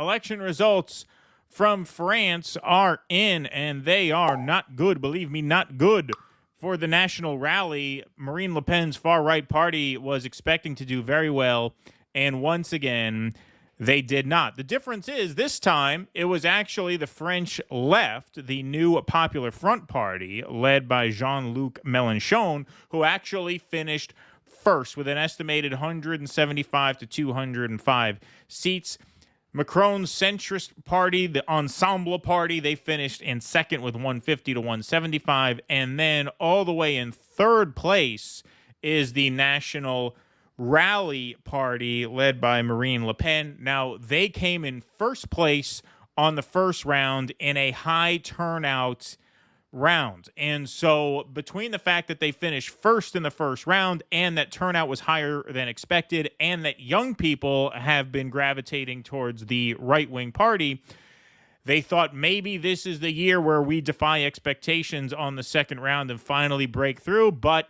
Election results from France are in, and they are not good. Believe me, not good for the national rally. Marine Le Pen's far-right party was expecting to do very well, and once again, they did not. The difference is this time it was actually the French left, the new Popular Front party, led by Jean-Luc Mélenchon, who actually finished first with an estimated 175 to 205 seats. Macron's centrist party, the Ensemble party, they finished in second with 150 to 175. And then all the way in third place is the National Rally Party, led by Marine Le Pen. Now, they came in first place on the first round in a high turnout round. And so between the fact that they finished first in the first round and that turnout was higher than expected and that young people have been gravitating towards the right-wing party, they thought maybe this is the year where we defy expectations on the second round and finally break through. But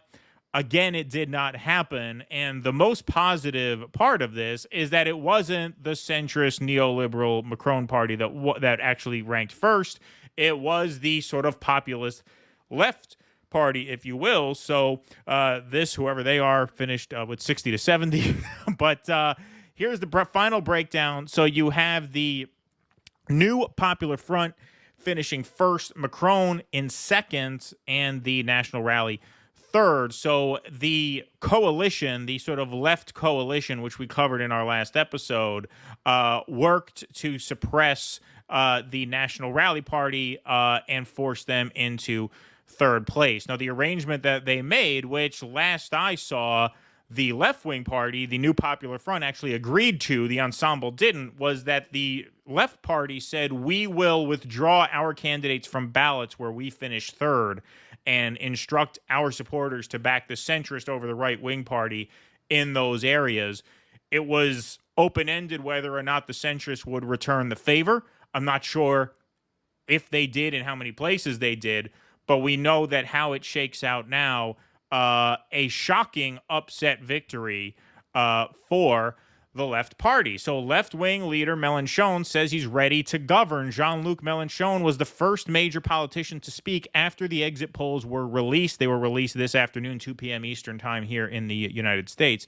again, it did not happen. And the most positive part of this is that it wasn't the centrist neoliberal Macron party that actually ranked first. It was the sort of populist left party, if you will. So whoever they are, finished with 60 to 70. But here's the final breakdown. So you have the new Popular Front finishing first, Macron in second, and the National Rally third. So the coalition, the sort of left coalition, which we covered in our last episode, worked to suppress the National Rally Party and force them into third place. Now, the arrangement that they made, which last I saw, the left-wing party, the New Popular Front, actually agreed to, the Ensemble didn't, was that the left party said, we will withdraw our candidates from ballots where we finish third and instruct our supporters to back the centrist over the right-wing party in those areas. It was open-ended whether or not the centrists would return the favor. I'm not sure if they did and how many places they did, but we know that how it shakes out now, a shocking upset victory for the left party. So left-wing leader Mélenchon says he's ready to govern. Jean-Luc Mélenchon was the first major politician to speak after the exit polls were released. They were released this afternoon, 2 p.m. Eastern time here in the United States.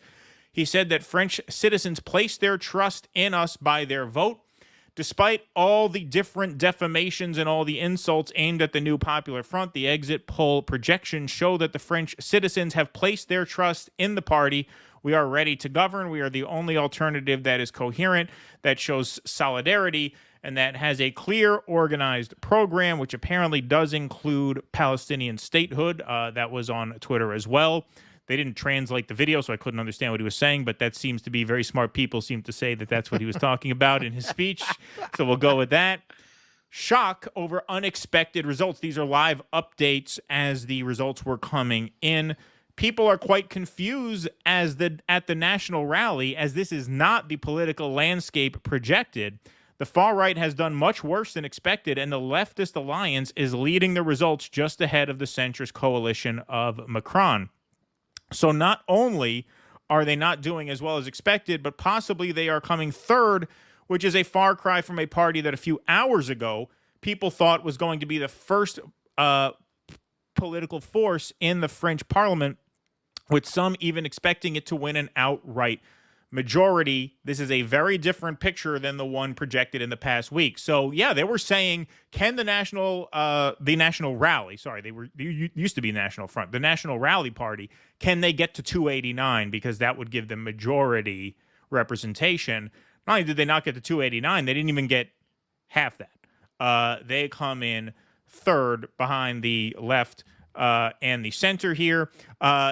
He said that French citizens placed their trust in us by their vote. Despite all the different defamations and all the insults aimed at the New Popular Front, the exit poll projections show that the French citizens have placed their trust in the party. We are ready to govern. We are the only alternative that is coherent, that shows solidarity, and that has a clear, organized program, which apparently does include Palestinian statehood. That was on Twitter as well. They didn't translate the video, so I couldn't understand what he was saying, but that seems to be very smart people seem to say that that's what he was talking about in his speech. So we'll go with that. Shock over unexpected results. These are live updates as the results were coming in. People are quite confused at the national rally, as this is not the political landscape projected. The far right has done much worse than expected, and the leftist alliance is leading the results just ahead of the centrist coalition of Macron. So not only are they not doing as well as expected, but possibly they are coming third, which is a far cry from a party that a few hours ago people thought was going to be the first political force in the French parliament, with some even expecting it to win an outright majority. This is a very different picture than the one projected in the past week. So, yeah, they were saying, can the National Rally, they used to be National Front, the National Rally Party, can they get to 289? Because that would give them majority representation. Not only did they not get to 289, they didn't even get half that. They come in third behind the left and the center here.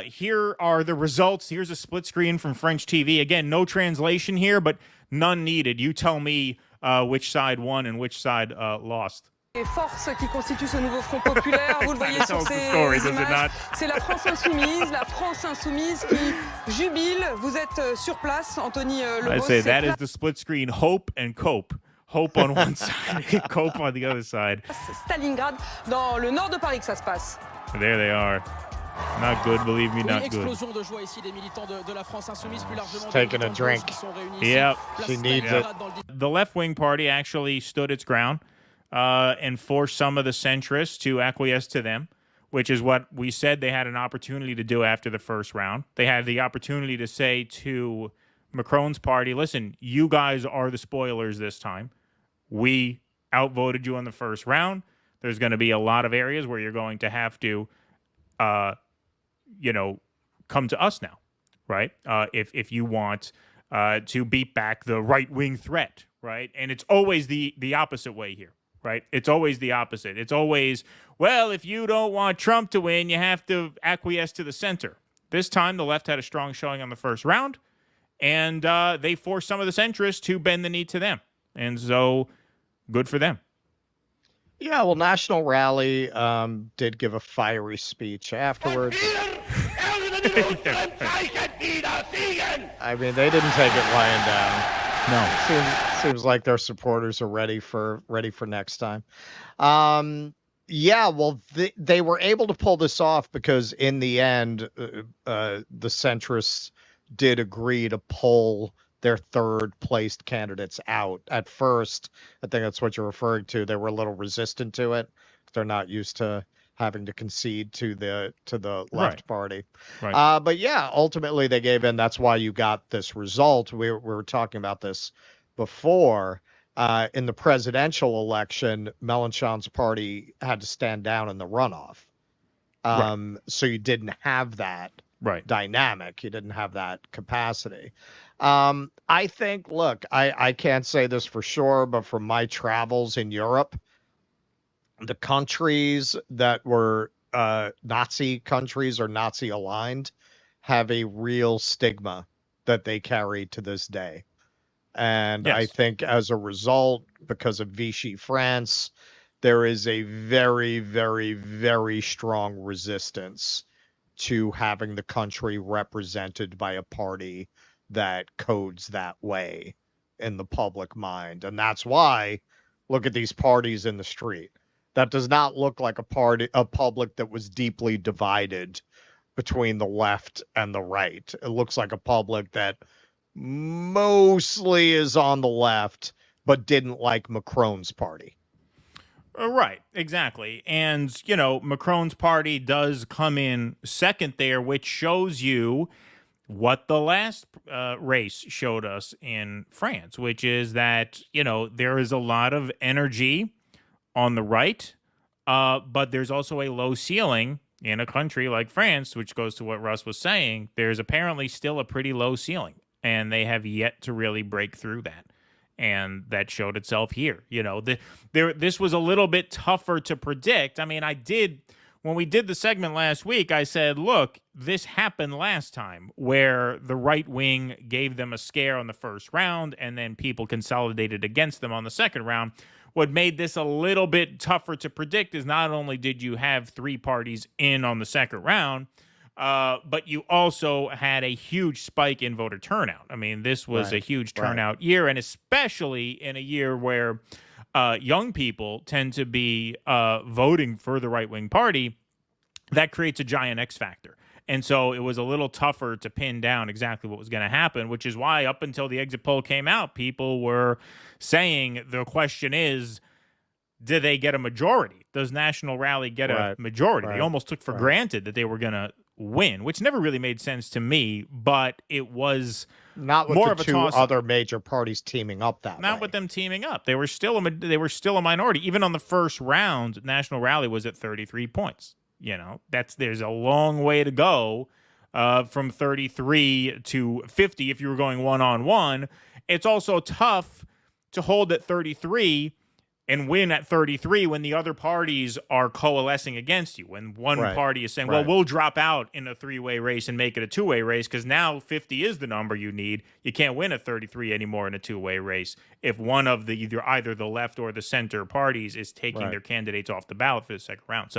Here are the results. Here's a split screen from French TV. Again, no translation here, but none needed. You tell me which side won and which side lost. Les forces qui constituent ce nouveau front populaire, vous le voyez sur ces images, c'est la France insoumise qui jubile. Vous êtes sur place, Anthony Lebos. I say that is the split screen. Hope and cope. Hope on one side, cope on the other side. Stalingrad, dans le nord de Paris que ça se passe. There they are. Not good, believe me, not good. Taking a drink. Yep. She needs it. The left-wing party actually stood its ground and forced some of the centrists to acquiesce to them, which is what we said they had an opportunity to do after the first round. They had the opportunity to say to Macron's party, listen, you guys are the spoilers this time. We outvoted you in the first round. There's going to be a lot of areas where you're going to have to, come to us now, right? If you want to beat back the right-wing threat, right? And it's always the opposite way here, right? It's always the opposite. It's always, well, if you don't want Trump to win, you have to acquiesce to the center. This time, the left had a strong showing on the first round, and they forced some of the centrists to bend the knee to them. And so, good for them. Yeah, well, National Rally did give a fiery speech afterwards. I mean, they didn't take it lying down. No. Seems like their supporters are ready for next time. Yeah, well, they were able to pull this off because in the end, the centrists did agree to pull their third-placed candidates out. At first, I think that's what you're referring to. They were a little resistant to it. They're not used to having to concede to the left party. Right. But yeah, ultimately they gave in. That's why you got this result. We were talking about this before. In the presidential election, Mélenchon's party had to stand down in the runoff. So you didn't have that dynamic. You didn't have that capacity. I think, look, I can't say this for sure, but from my travels in Europe, the countries that were Nazi countries or Nazi aligned have a real stigma that they carry to this day. And I think as a result, because of Vichy France, there is a very, very, very strong resistance to having the country represented by a party that codes that way in the public mind. And that's why, look at these parties in the street. That does not look like a public that was deeply divided between the left and the right. It looks like a public that mostly is on the left, but didn't like Macron's party. Right, exactly. And, Macron's party does come in second there, which shows you what the last race showed us in France, which is that, there is a lot of energy on the right, but there's also a low ceiling in a country like France, which goes to what Russ was saying. There's apparently still a pretty low ceiling, and they have yet to really break through that. And that showed itself here. This was a little bit tougher to predict. I mean, when we did the segment last week, I said, look, this happened last time where the right wing gave them a scare on the first round and then people consolidated against them on the second round. What made this a little bit tougher to predict is not only did you have three parties in on the second round, but you also had a huge spike in voter turnout. I mean, this was a huge turnout year, and especially in a year where young people tend to be voting for the right-wing party. That creates a giant X factor. And so it was a little tougher to pin down exactly what was going to happen, which is why up until the exit poll came out, people were saying the question is, do they get a majority? Does National Rally get a majority? They almost took for granted that they were going to win, which never really made sense to me, but it was not with more the of a two other major parties teaming up that way. Not with them teaming up. They were still a minority. Even on the first round, National Rally was at 33 points. There's a long way to go from 33 to 50 if you were going one-on-one. It's also tough to hold at 33 and win at 33 when the other parties are coalescing against you. When one party is saying, well, we'll drop out in a three-way race and make it a two-way race because now 50 is the number you need. You can't win at 33 anymore in a two-way race if one of the either the left or the center parties is taking their candidates off the ballot for the second round.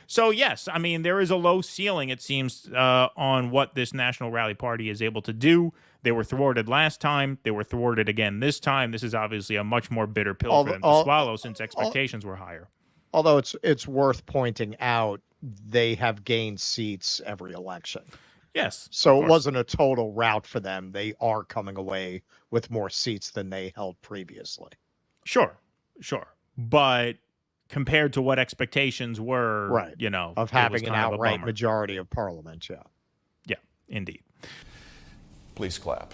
So yes, I mean, there is a low ceiling, it seems, on what this National Rally Party is able to do. They were thwarted last time. They were thwarted again this time. This is obviously a much more bitter pill for them to swallow since expectations were higher. Although it's worth pointing out they have gained seats every election. Yes. So it wasn't a total rout for them. They are coming away with more seats than they held previously. Sure. But compared to what expectations were, right, you know, of having an outright majority of parliament, Yeah, indeed. Please clap.